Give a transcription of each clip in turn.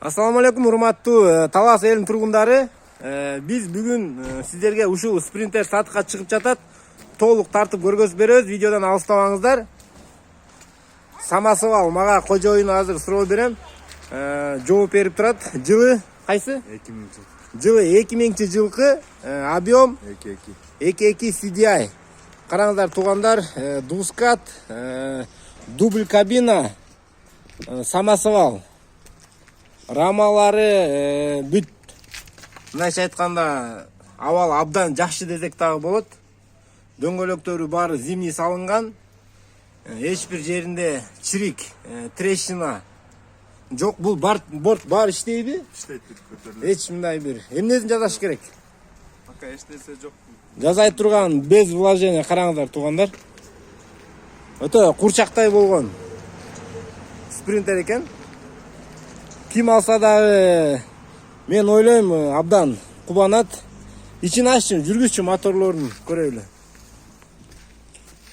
Assalamu alaikum урматтуу Талас элинин тургундары. Биз бүгүн сиздерге ушул спринтер сатыкка чыгып жатат. Толук тартып көргөзүп беребиз. Видеодон алыстабаңыздар. Самасыбал мага кожоюну азыр суроо берем. Жооп берип турат. Жылы кайсы? 2000 жыл. Жылы 2000-жылкы, объем 2.2 CDI. Караңыздар туугандар, Дускат, дубль кабина, самасыбал. Рамалары бүт. Мындайча айтканда, абал абдан жакшы десек дагы болот. Дөңгөлөктөрү баары зимний салынган. Эч бир жеринде чирик, трещина жок. Бул борт бар иштейби? Иштейт, көтөрүлөт. Эч мындай бир эмнесин жасаш керек? Пока эч нерсе жок. Жасай турган без вложения караңыздар туугандар. Өтө курчактай болгон спринтер экен. Ким алса дагы мен ойлойм абдан кубанат. Ичин аччы, жүргүзчү моторлорун көрөлү.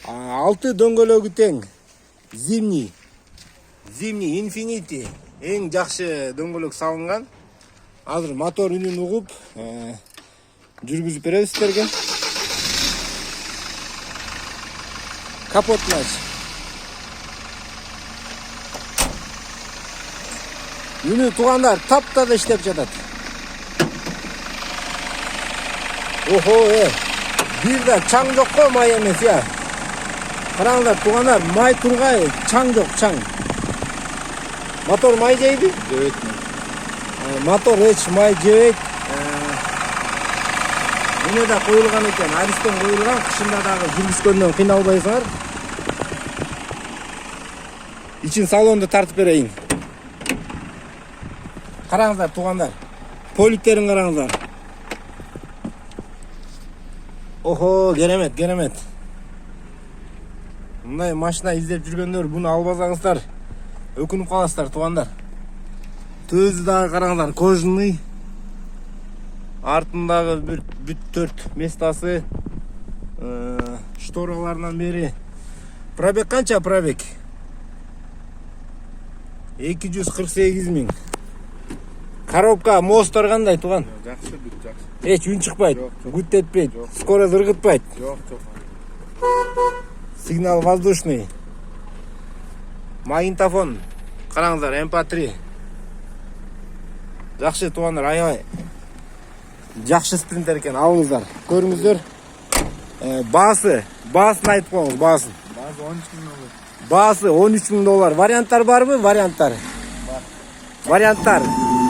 6 дөңгөлөгү тең. Зимний Infinity эң жакшы дөңгөлөк салынган. Азыр мотор үнүн угуп жүргүзүп беребиз сиздерге. Капотун ач. Үнү туугандар таптада иштеп жатат. Охо, бир да чаң жок го, май эмес я. Караңыздар туугандар, май тургай, чаң жок, чаң. Мотор май жейби? Жебейт. Мотор эч май жебейт. Муну да коюлган экен, аристон коюлган, кышында дагы жүргүзгөндөн кыйналбайсыңар. Ичин салонду тартып берейин. Караңыздар туугандар. Поликтерин караңыздар. Охо, керемет. Мындай машина издеп жүргөндөр буну албасаңыздар өкүнүп каласыздар туугандар. Төзү дагы караңыздар, кожаный. Артындагы бүт 4 местасы. Штораларынан бери. Пробег канча пробег? 248 000. Коробка, мостор кандай тууган? Жакшы, бүт жакшы. Эч үн чыкпайт, Жок. гүттетпейт, Жок. скорость ыргытпайт. Жок. Сигнал воздушный. Магнитофон. Караңыздар, MP3. Жакшы туугандар, аябай. Жакшы спринтер экен, алыңыздар. Көрүңүздөр. Баасын айтып коюңуз, баасын. Базы 13 000 доллар. Баасы 13 000 доллар. Варианттар барбы? Варианттар.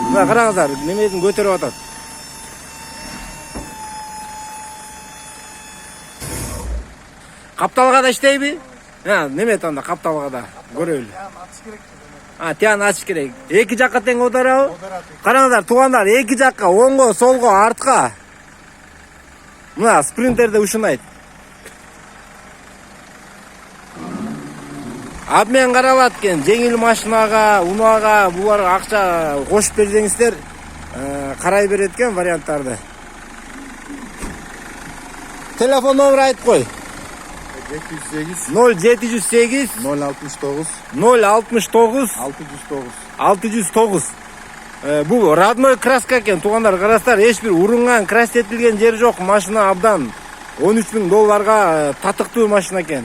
Мына караңыздар, немесин көтөрүп атат. Капталгада иштейби? Неме танда капталгада көрөлү. Тиян ачыш керек. Эки жакка тең оодарабы? Караңыздар туугандар, эки жакка, оңго, солго, артка. Мына спринтерде ушунайт. Обмен каралат экен, жеңил машинага, унага, буларга акча кошуп берсеңиздер, карай берет экен варианттарды. Телефон номер айтып кой. 708 069 609. Бул родной краска экен, туугандар, карасыздар, эч бир урунган, красить этилген жери жок. Машина абдан 13 000 долларга татыктуу машина экен.